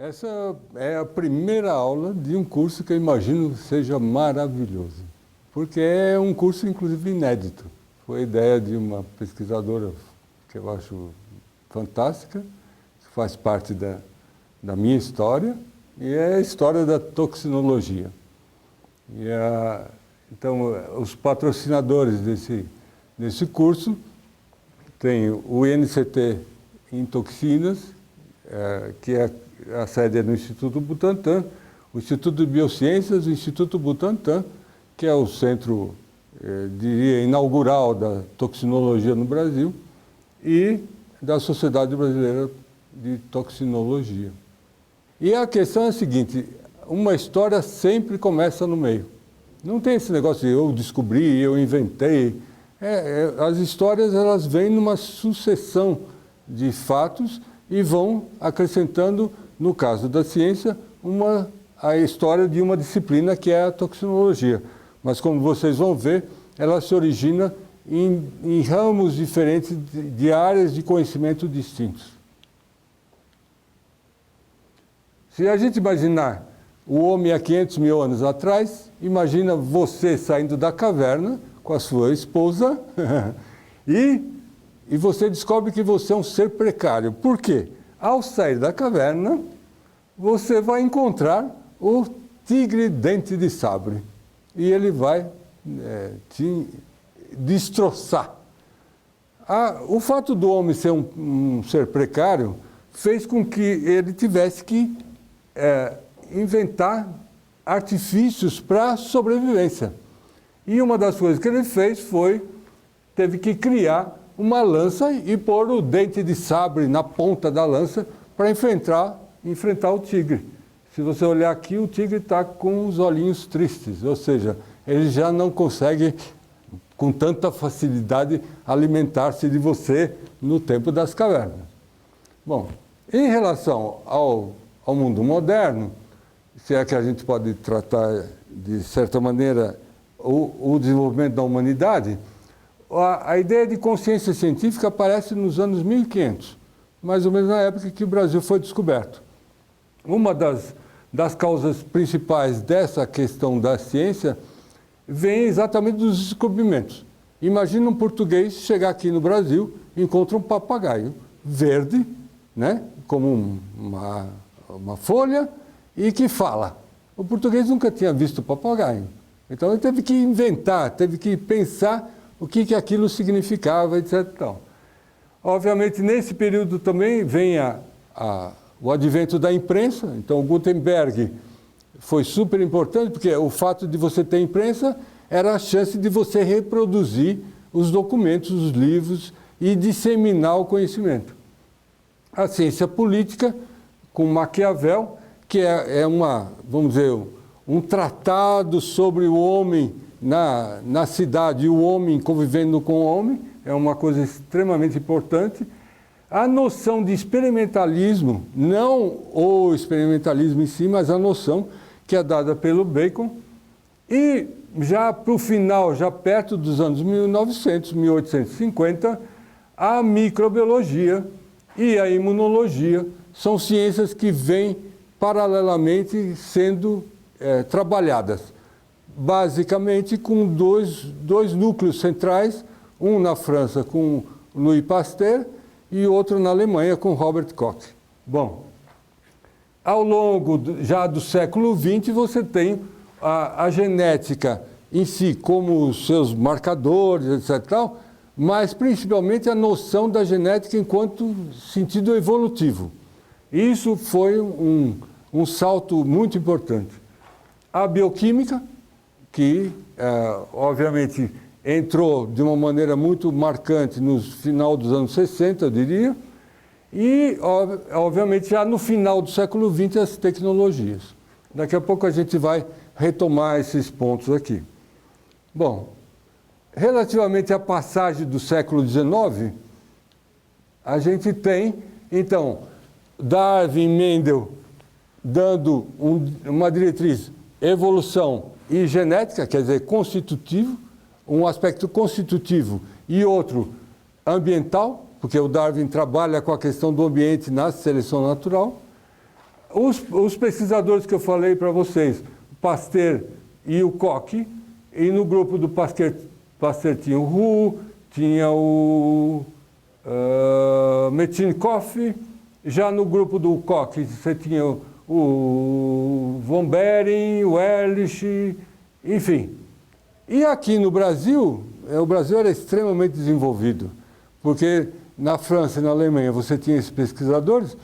Essa é a primeira aula de um curso que eu imagino seja maravilhoso, porque é um curso, inclusive, inédito. Foi a ideia de uma pesquisadora que eu acho fantástica, que faz parte da minha história, e é a história da toxinologia. Então, os patrocinadores desse curso tem o INCT em toxinas, que a sede é no Instituto Butantan, o Instituto de Biociências, o Instituto Butantan, que é o centro, diria, inaugural da toxinologia no Brasil, e da Sociedade Brasileira de Toxinologia. E a questão é a seguinte: uma história sempre começa no meio. Não tem esse negócio de eu descobri, eu inventei. As histórias, elas vêm numa sucessão de fatos e vão acrescentando, no caso da ciência, a história de uma disciplina que é a toxinologia. Mas, como vocês vão ver, ela se origina em ramos diferentes de áreas de conhecimento distintos. Se a gente imaginar o homem há 500 mil anos atrás, imagina você saindo da caverna com a sua esposa e você descobre que você é um ser precário. Por quê? Ao sair da caverna, você vai encontrar o tigre dente de sabre e ele vai te destroçar. O fato do homem ser um ser precário fez com que ele tivesse que inventar artifícios para a sobrevivência. E uma das coisas que ele fez teve que criar uma lança e pôr o dente de sabre na ponta da lança para enfrentar o tigre. Se você olhar aqui, o tigre está com os olhinhos tristes, ou seja, ele já não consegue com tanta facilidade alimentar-se de você no tempo das cavernas. Bom, em relação ao mundo moderno, se é que a gente pode tratar, de certa maneira, o desenvolvimento da humanidade, a ideia de consciência científica aparece nos anos 1500, mais ou menos na época que o Brasil foi descoberto. Uma das causas principais dessa questão da ciência vem exatamente dos descobrimentos. Imagina um português chegar aqui no Brasil e encontra um papagaio verde, né, como uma folha, e que fala. O português nunca tinha visto papagaio. Então ele teve que inventar, teve que pensar o que aquilo significava, etc. Obviamente, nesse período também vem o advento da imprensa. Então, Gutenberg foi super importante, porque o fato de você ter imprensa era a chance de você reproduzir os documentos, os livros e disseminar o conhecimento. A ciência política, com Maquiavel, que vamos dizer, um tratado sobre o homem na cidade e o homem convivendo com o homem, é uma coisa extremamente importante. A noção de experimentalismo, não o experimentalismo em si, mas a noção que é dada pelo Bacon. E já para o final, já perto dos anos 1900, 1850, a microbiologia e a imunologia são ciências que vêm paralelamente sendo trabalhadas, basicamente com dois núcleos centrais, um na França com Louis Pasteur e outro na Alemanha com Robert Koch. Bom, ao longo já do século XX, você tem a genética em si como os seus marcadores, etc., mas principalmente a noção da genética enquanto sentido evolutivo. Isso foi um salto muito importante. A bioquímica, que obviamente entrou de uma maneira muito marcante no final dos anos 60, eu diria, e obviamente já no final do século XX as tecnologias. Daqui a pouco a gente vai retomar esses pontos aqui. Bom, relativamente à passagem do século XIX, a gente tem, então, Darwin e Mendel dando uma diretriz evolução e genética, quer dizer, constitutivo, um aspecto constitutivo e outro ambiental, porque o Darwin trabalha com a questão do ambiente na seleção natural. Os pesquisadores que eu falei para vocês, o Pasteur e o Koch, e no grupo do Pasteur tinha o Roux, tinha o Metchnikoff, já no grupo do Koch você tinha o von Behring, o Ehrlich, enfim. E aqui no Brasil, o Brasil era extremamente desenvolvido, porque na França e na Alemanha você tinha esses pesquisadores,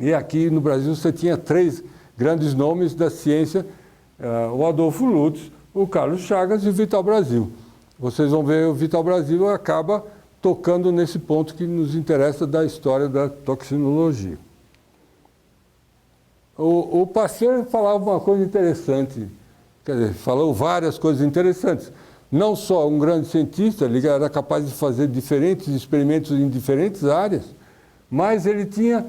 e aqui no Brasil você tinha 3 grandes nomes da ciência, o Adolfo Lutz, o Carlos Chagas e o Vital Brasil. Vocês vão ver, o Vital Brasil acaba tocando nesse ponto que nos interessa da história da toxinologia. O Pasteur falava uma coisa interessante, quer dizer, falou várias coisas interessantes. Não só um grande cientista, ele era capaz de fazer diferentes experimentos em diferentes áreas, mas ele tinha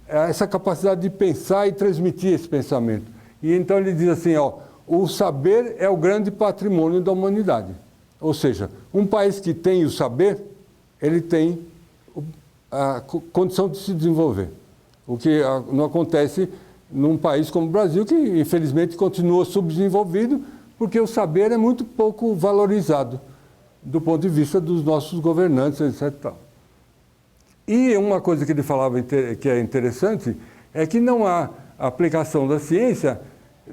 essa capacidade de pensar e transmitir esse pensamento. E então ele diz assim, ó, o saber é o grande patrimônio da humanidade. Ou seja, um país que tem o saber, ele tem a condição de se desenvolver. O que não acontece num país como o Brasil, que infelizmente continua subdesenvolvido, porque o saber é muito pouco valorizado do ponto de vista dos nossos governantes, etc. E uma coisa que ele falava que é interessante é que não há aplicação da ciência,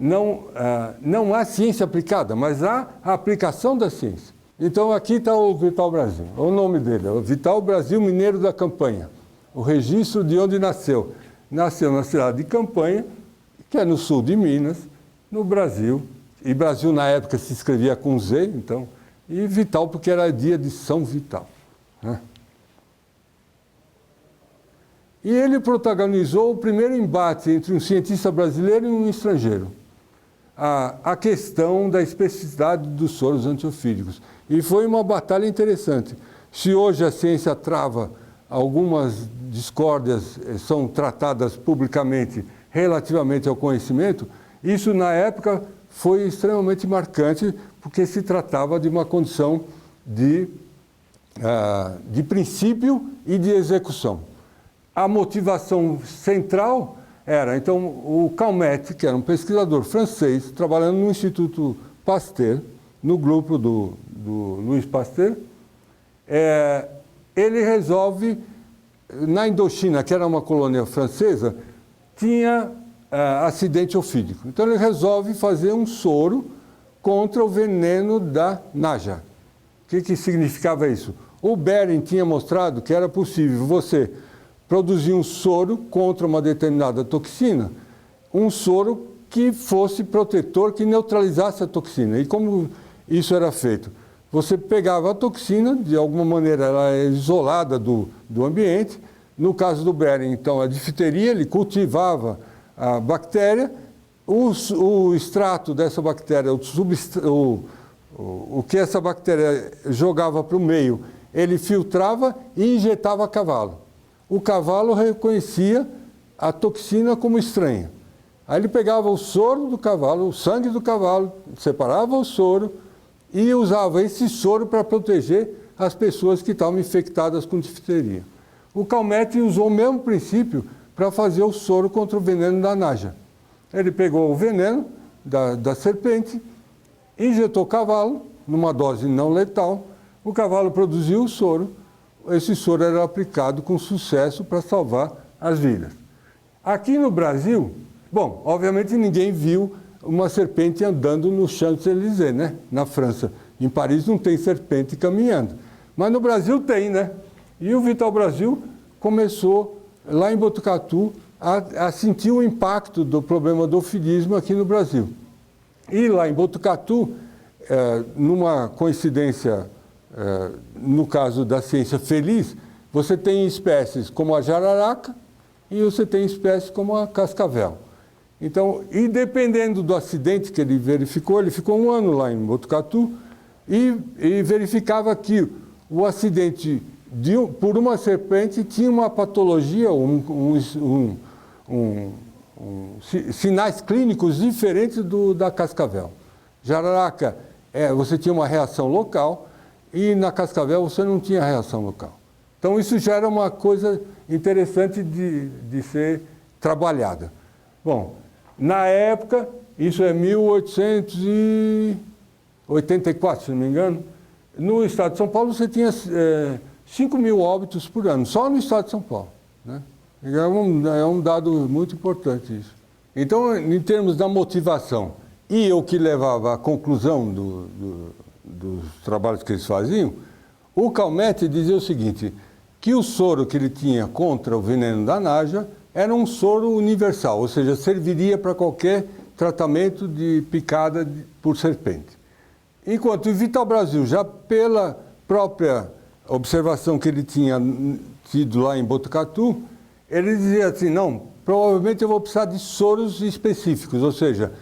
não há ciência aplicada, mas há a aplicação da ciência. Então aqui está o Vital Brasil, o nome dele, o Vital Brasil Mineiro da Campanha, o registro de onde nasceu. Nasceu na cidade de Campanha, que é no sul de Minas, no Brasil. E Brasil na época se escrevia com Z, então, e Vital porque era dia de São Vital, né? E ele protagonizou o primeiro embate entre um cientista brasileiro e um estrangeiro, a questão da especificidade dos soros antiofídicos. E foi uma batalha interessante. Se hoje a ciência trava, algumas discórdias são tratadas publicamente relativamente ao conhecimento, isso na época foi extremamente marcante, porque se tratava de uma condição de princípio e de execução. A motivação central era, então, o Calmette, que era um pesquisador francês, trabalhando no Instituto Pasteur, no grupo do Louis Pasteur, ele resolve, na Indochina, que era uma colônia francesa, tinha acidente ofídico. Então ele resolve fazer um soro contra o veneno da naja. O que significava isso? O Behring tinha mostrado que era possível você produzir um soro contra uma determinada toxina, um soro que fosse protetor, que neutralizasse a toxina. E como isso era feito? Você pegava a toxina, de alguma maneira ela é isolada do ambiente. No caso do Behring, então, a difteria, ele cultivava a bactéria, o extrato dessa bactéria, o que essa bactéria jogava para o meio, ele filtrava e injetava a cavalo. O cavalo reconhecia a toxina como estranha. Aí ele pegava o soro do cavalo, o sangue do cavalo, separava o soro e usava esse soro para proteger as pessoas que estavam infectadas com difteria. O Calmette usou o mesmo princípio para fazer o soro contra o veneno da naja. Ele pegou o veneno da serpente, injetou o cavalo, numa dose não letal, o cavalo produziu o soro, esse soro era aplicado com sucesso para salvar as vidas. Aqui no Brasil, bom, obviamente ninguém viu uma serpente andando no Champs-Élysées, né? Na França. Em Paris não tem serpente caminhando, mas no Brasil tem, né? E o Vital Brasil começou, lá em Botucatu, a sentir o impacto do problema do ofidismo aqui no Brasil. E lá em Botucatu, numa coincidência, no caso da ciência feliz, você tem espécies como a jararaca e você tem espécies como a cascavel. Então, e dependendo do acidente que ele ficou um ano lá em Botucatu e verificava que o acidente por uma serpente tinha uma patologia, sinais clínicos diferentes da cascavel. Jararaca, você tinha uma reação local e na cascavel você não tinha reação local. Então isso já era uma coisa interessante de ser trabalhada. Bom, na época, isso é 1884, se não me engano, no estado de São Paulo você tinha 5 mil óbitos por ano, só no estado de São Paulo, né? É um dado muito importante isso. Então, em termos da motivação e o que levava à conclusão dos trabalhos que eles faziam, o Calmette dizia o seguinte, que o soro que ele tinha contra o veneno da naja era um soro universal, ou seja, serviria para qualquer tratamento de picada por serpente. Enquanto o Vital Brasil, já pela própria observação que ele tinha tido lá em Botucatu, ele dizia assim, não, provavelmente eu vou precisar de soros específicos, ou seja,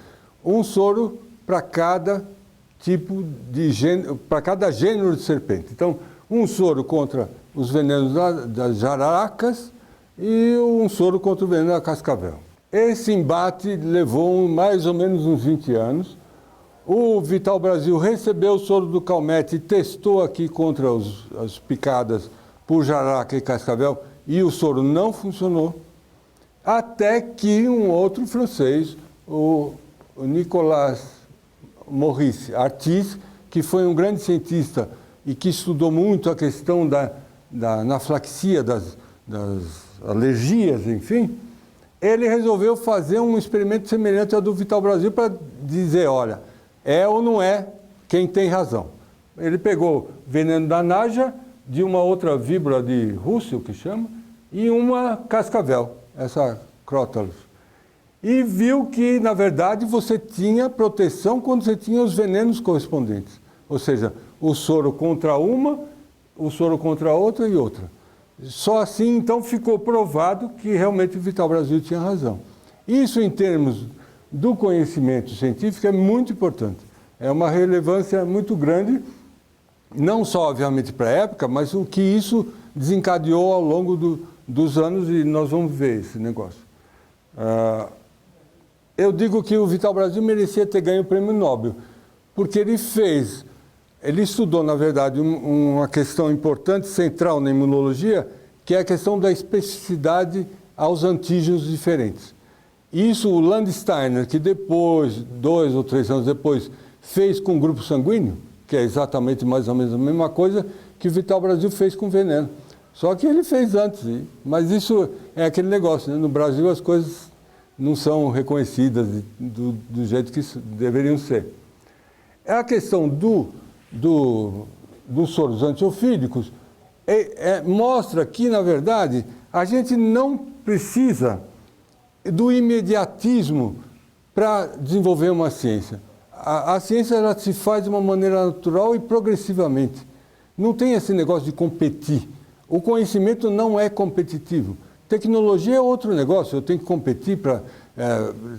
um soro para cada tipo de gênero, para cada gênero de serpente. Então, um soro contra os venenos das jararacas e um soro contra o veneno da cascavel. Esse embate levou mais ou menos uns 20 anos. O Vital Brasil recebeu o soro do Calmette e testou aqui contra as picadas por jararaca e cascavel e o soro não funcionou, até que um outro francês, o Nicolas Maurice Artis, que foi um grande cientista e que estudou muito a questão da anafilaxia, das alergias, enfim, ele resolveu fazer um experimento semelhante ao do Vital Brasil para dizer, olha, é ou não é quem tem razão. Ele pegou veneno da naja, de uma outra víbora de Russell, que chama, e uma cascavel, essa Crotalus. E viu que, na verdade, você tinha proteção quando você tinha os venenos correspondentes. Ou seja, o soro contra uma, o soro contra outra e outra. Só assim, então, ficou provado que realmente o Vital Brasil tinha razão. Isso, em termos do conhecimento científico, é muito importante. É uma relevância muito grande, não só, obviamente, para a época, mas o que isso desencadeou ao longo dos anos, e nós vamos ver esse negócio. Eu digo que o Vital Brasil merecia ter ganho o prêmio Nobel, porque ele estudou, na verdade, uma questão importante, central na imunologia, que é a questão da especificidade aos antígenos diferentes. Isso o Landsteiner, que depois, 2 ou 3 anos depois, fez com o grupo sanguíneo, que é exatamente mais ou menos a mesma coisa que o Vital Brasil fez com veneno. Só que ele fez antes, mas isso é aquele negócio, né? No Brasil as coisas não são reconhecidas do jeito que deveriam ser. É a questão dos soros antiofídicos, mostra que, na verdade, a gente não precisa do imediatismo para desenvolver uma ciência. A ciência ela se faz de uma maneira natural e progressivamente. Não tem esse negócio de competir. O conhecimento não é competitivo. Tecnologia é outro negócio, eu tenho que competir para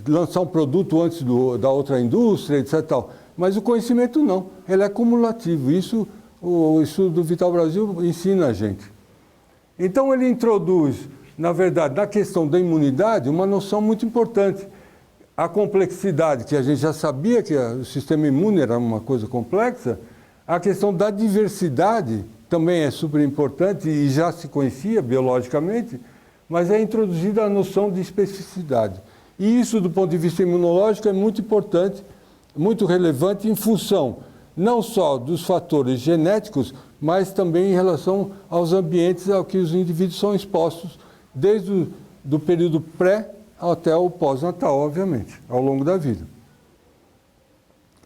lançar um produto antes da outra indústria, etc. Tal. Mas o conhecimento não, ele é cumulativo. Isso o estudo do Vital Brasil ensina a gente. Então ele introduz, na verdade, na questão da imunidade, uma noção muito importante. A complexidade, que a gente já sabia que o sistema imune era uma coisa complexa, a questão da diversidade também é super importante e já se conhecia biologicamente, mas é introduzida a noção de especificidade. E isso, do ponto de vista imunológico, é muito importante, muito relevante em função não só dos fatores genéticos, mas também em relação aos ambientes ao que os indivíduos são expostos, desde o período pré até o pós-natal, obviamente, ao longo da vida.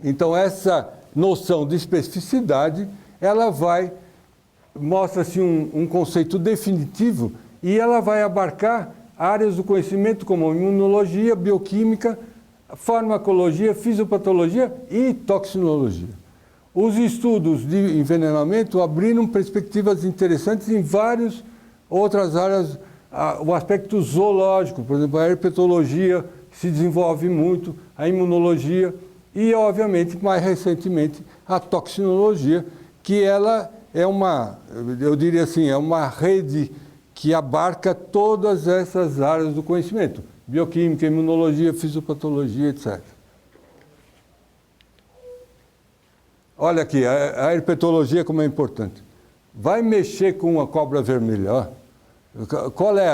Então, essa noção de especificidade, ela mostra-se um conceito definitivo e ela vai abarcar áreas do conhecimento como imunologia, bioquímica, farmacologia, fisiopatologia e toxinologia. Os estudos de envenenamento abriram perspectivas interessantes em várias outras áreas, o aspecto zoológico, por exemplo, a herpetologia se desenvolve muito, a imunologia e, obviamente, mais recentemente, a toxinologia, que ela é eu diria assim, é uma rede que abarca todas essas áreas do conhecimento, bioquímica, imunologia, fisiopatologia, etc. Olha aqui, a herpetologia como é importante. Vai mexer com a cobra vermelha, ó. Qual é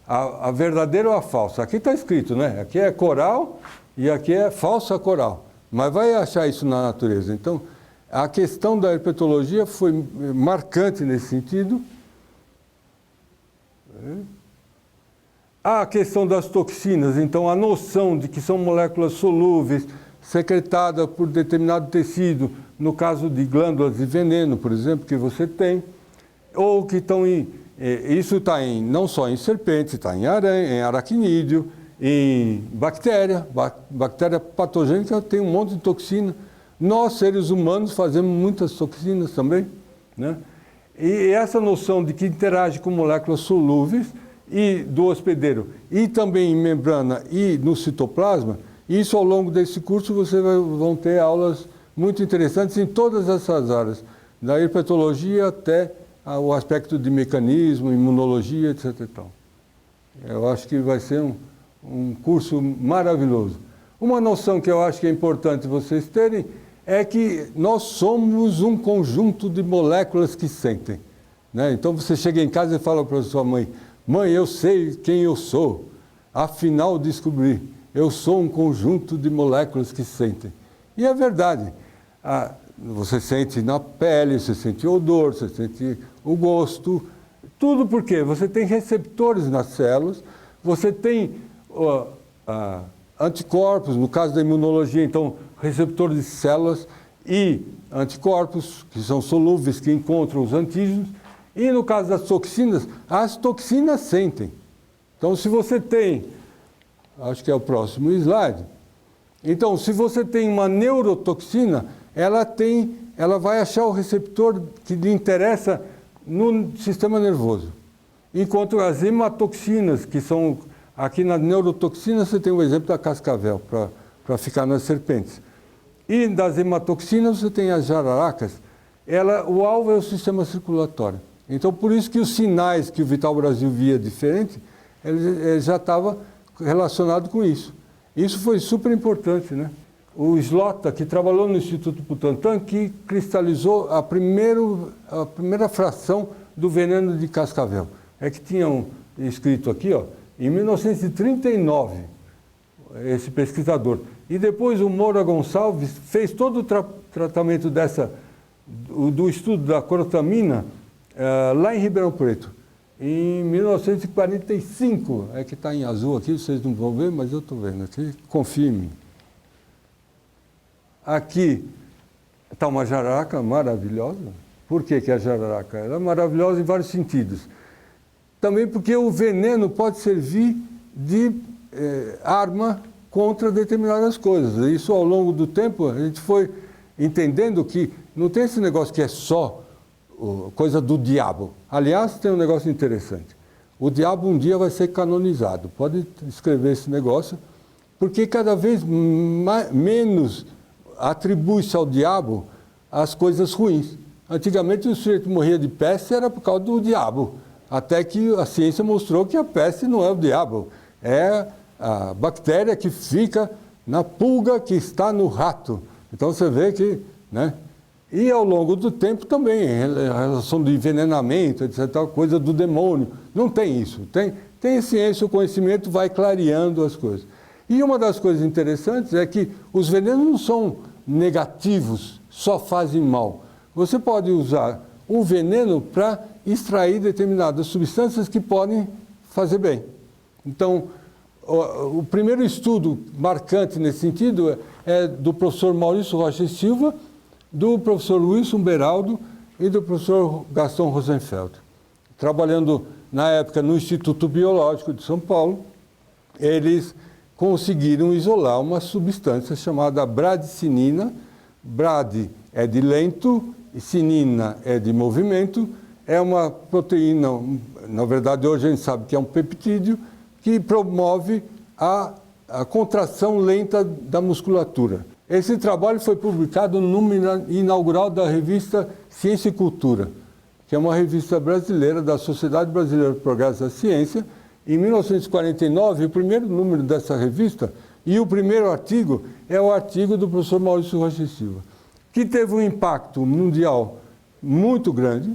a verdadeira ou a falsa. Aqui está escrito, né? Aqui é coral e aqui é falsa coral. Mas vai achar isso na natureza. Então, a questão da herpetologia foi marcante nesse sentido. A questão das toxinas, então a noção de que são moléculas solúveis, secretadas por determinado tecido, no caso de glândulas de veneno, por exemplo, que você tem, ou que estão em... Isso está não só em serpente, está em aranha, em aracnídeo, em bactéria. Bactéria patogênica tem um monte de toxina. Nós, seres humanos, fazemos muitas toxinas também, né? E essa noção de que interage com moléculas solúveis e do hospedeiro, e também em membrana e no citoplasma, isso ao longo desse curso vocês vão ter aulas muito interessantes em todas essas áreas, da herpetologia até o aspecto de mecanismo, imunologia, etc. e tal. Eu acho que vai ser um curso maravilhoso. Uma noção que eu acho que é importante vocês terem é que nós somos um conjunto de moléculas que sentem, né? Então você chega em casa e fala para sua mãe: mãe, eu sei quem eu sou, afinal descobri, eu sou um conjunto de moléculas que sentem. E é verdade, você sente na pele, você sente odor, você sente o gosto, tudo porque você tem receptores nas células, você tem anticorpos, no caso da imunologia, então, receptores de células e anticorpos, que são solúveis, que encontram os antígenos, e no caso das toxinas, as toxinas sentem. Então, se você tem, acho que é o próximo slide, então, se você tem uma neurotoxina, ela vai achar o receptor que lhe interessa no sistema nervoso. Enquanto as hematoxinas, que são, aqui na neurotoxina, você tem o exemplo da cascavel, para ficar nas serpentes. E das hematoxinas você tem as jararacas, o alvo é o sistema circulatório. Então, por isso que os sinais que o Vital Brasil via diferente, ele já estava relacionado com isso. Isso foi super importante, né? O Slota, que trabalhou no Instituto Butantan, que cristalizou a primeira fração do veneno de cascavel. É que tinham escrito aqui, ó, em 1939, esse pesquisador. E depois o Moura Gonçalves fez todo o tratamento do estudo da crotamina lá em Ribeirão Preto. Em 1945, é que está em azul aqui, vocês não vão ver, mas eu estou vendo aqui, confie em mim. Aqui está uma jararaca maravilhosa. Por que a jararaca? Ela é maravilhosa em vários sentidos. Também porque o veneno pode servir de arma contra determinadas coisas. Isso, ao longo do tempo, a gente foi entendendo que não tem esse negócio que é só coisa do diabo. Aliás, tem um negócio interessante. O diabo um dia vai ser canonizado. Pode escrever esse negócio, porque cada vez menos atribui-se ao diabo as coisas ruins. Antigamente, o sujeito morria de peste era por causa do diabo. Até que a ciência mostrou que a peste não é o diabo. É a bactéria que fica na pulga que está no rato. Então você vê que, né? E ao longo do tempo também, a relação do envenenamento, etc., coisa do demônio. Não tem isso. Tem ciência, o conhecimento vai clareando as coisas. E uma das coisas interessantes é que os venenos não são negativos, só fazem mal. Você pode usar o veneno para extrair determinadas substâncias que podem fazer bem. Então, o primeiro estudo marcante nesse sentido é do professor Maurício Rocha e Silva, do professor Wilson Beraldo e do professor Gaston Rosenfeld. Trabalhando, na época, no Instituto Biológico de São Paulo, eles conseguiram isolar uma substância chamada bradicinina. Brad é de lento, e cinina é de movimento. É uma proteína, na verdade, hoje a gente sabe que é um peptídeo, que promove a contração lenta da musculatura. Esse trabalho foi publicado no número inaugural da revista Ciência e Cultura, que é uma revista brasileira da Sociedade Brasileira do Progresso da Ciência. Em 1949, o primeiro número dessa revista, e o primeiro artigo é o artigo do professor Maurício Rocha e Silva, que teve um impacto mundial muito grande,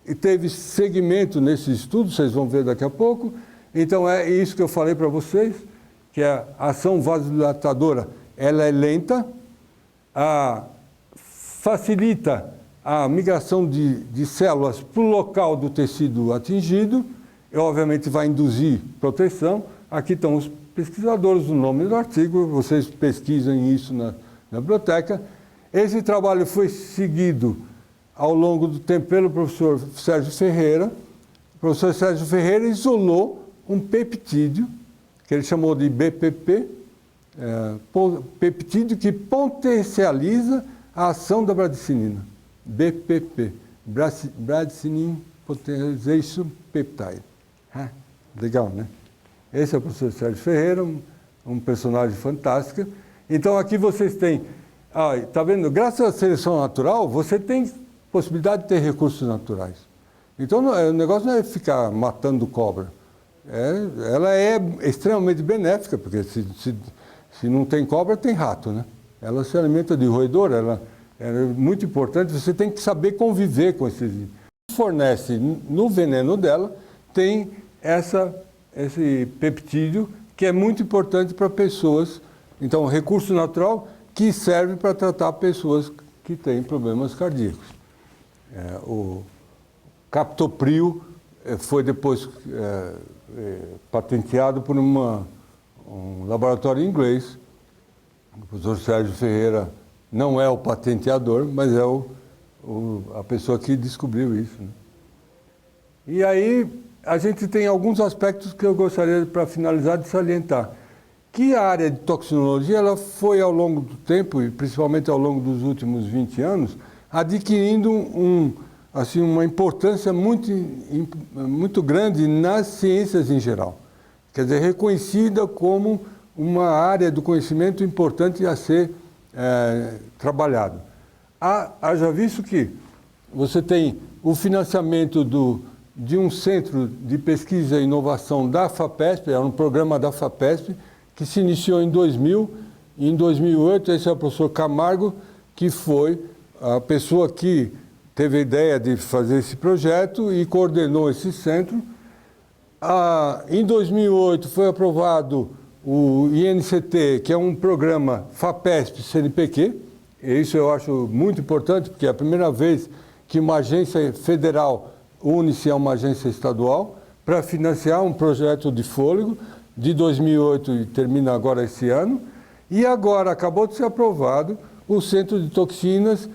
e teve segmento nesse estudo, vocês vão ver daqui a pouco, Então é isso que eu falei para vocês, que a ação vasodilatadora ela é lenta, facilita a migração de células para o local do tecido atingido, e obviamente vai induzir proteção. Aqui estão os pesquisadores, o nome do artigo, vocês pesquisem isso na biblioteca. Esse trabalho foi seguido ao longo do tempo pelo professor Sérgio Ferreira. O professor Sérgio Ferreira isolou um peptídeo, que ele chamou de BPP, peptídeo que potencializa a ação da bradicinina. BPP, Bradicinin Potentiation Peptide. Legal, né? Esse é o professor Sérgio Ferreira, um personagem fantástico. Então aqui vocês têm, tá vendo? Graças à seleção natural, você tem possibilidade de ter recursos naturais. Então o negócio não é ficar matando cobra. Ela é extremamente benéfica, porque se não tem cobra, tem rato, né? Ela se alimenta de roedor, ela é muito importante, você tem que saber conviver com esses. Fornece no veneno dela, tem esse peptídeo que é muito importante para pessoas. Então, recurso natural que serve para tratar pessoas que têm problemas cardíacos. O captopril foi depois patenteado por um laboratório inglês. O professor Sérgio Ferreira não é o patenteador, mas é a pessoa que descobriu isso, né? E aí a gente tem alguns aspectos que eu gostaria, para finalizar, de salientar. Que a área de toxinologia ela foi, ao longo do tempo, e principalmente ao longo dos últimos 20 anos, adquirindo uma importância muito grande nas ciências em geral. Quer dizer, reconhecida como uma área do conhecimento importante a ser trabalhado. Haja visto que você tem o financiamento de um centro de pesquisa e inovação da FAPESP, era um programa da FAPESP, que se iniciou em 2000, e em 2008 esse é o professor Camargo, que foi a pessoa que teve a ideia de fazer esse projeto e coordenou esse centro. Em 2008 foi aprovado o INCT, que é um programa FAPESP-CNPq, e isso eu acho muito importante, porque é a primeira vez que uma agência federal une-se a uma agência estadual para financiar um projeto de fôlego de 2008 e termina agora esse ano. E agora acabou de ser aprovado o Centro de Toxinas,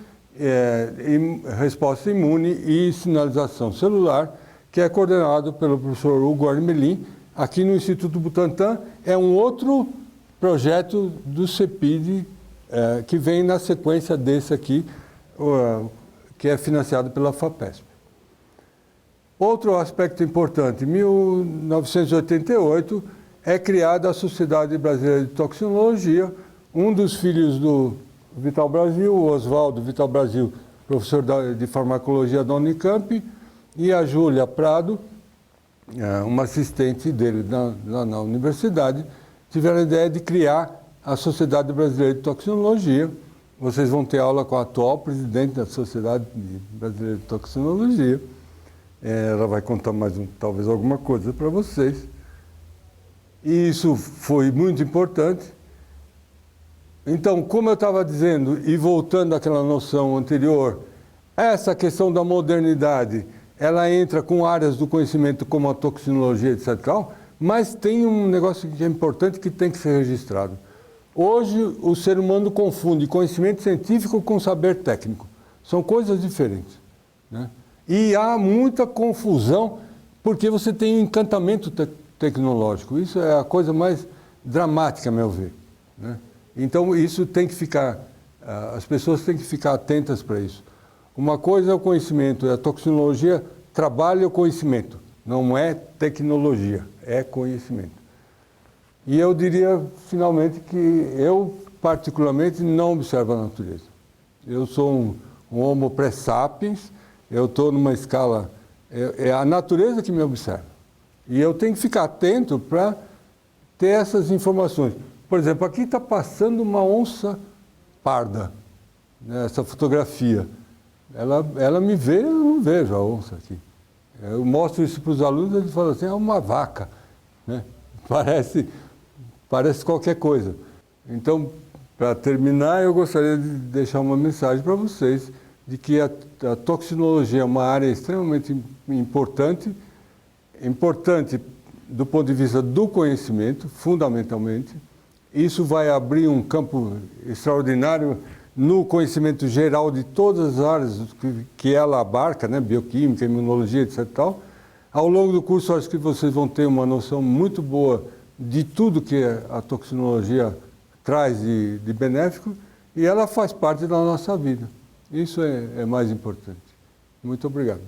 Resposta Imune e Sinalização Celular, que é coordenado pelo professor Hugo Armelin, aqui no Instituto Butantan. É um outro projeto do CEPID, que vem na sequência desse aqui, que é financiado pela FAPESP. Outro aspecto importante, em 1988 é criada a Sociedade Brasileira de Toxinologia. Um dos filhos do Vital Brasil, o Oswaldo Vital Brasil, professor de farmacologia da Unicamp, e a Júlia Prado, uma assistente dele na universidade, tiveram a ideia de criar a Sociedade Brasileira de Toxinologia. Vocês vão ter aula com a atual presidente da Sociedade Brasileira de Toxinologia. Ela vai contar talvez alguma coisa para vocês. E isso foi muito importante. Então, como eu estava dizendo, e voltando àquela noção anterior, essa questão da modernidade, ela entra com áreas do conhecimento como a toxinologia, etc. Mas tem um negócio que é importante que tem que ser registrado. Hoje, o ser humano confunde conhecimento científico com saber técnico. São coisas diferentes, né? E há muita confusão porque você tem um encantamento tecnológico. Isso é a coisa mais dramática, a meu ver, né? Então, isso tem que ficar, as pessoas têm que ficar atentas para isso. Uma coisa é o conhecimento, a toxinologia trabalha o conhecimento, não é tecnologia, é conhecimento. E eu diria, finalmente, que eu, particularmente, não observo a natureza. Eu sou um homo pré-sapiens, eu estou numa escala... É a natureza que me observa. E eu tenho que ficar atento para ter essas informações. Por exemplo, aqui está passando uma onça parda, né, essa fotografia. Ela me vê, eu não vejo a onça aqui. Eu mostro isso para os alunos, eles falam assim, é uma vaca. né? Parece qualquer coisa. Então, para terminar, eu gostaria de deixar uma mensagem para vocês de que a toxinologia é uma área extremamente importante do ponto de vista do conhecimento, fundamentalmente. Isso vai abrir um campo extraordinário no conhecimento geral de todas as áreas que ela abarca, né? Bioquímica, imunologia, etc. Tal. Ao longo do curso, acho que vocês vão ter uma noção muito boa de tudo que a toxinologia traz de benéfico, e ela faz parte da nossa vida. Isso é mais importante. Muito obrigado.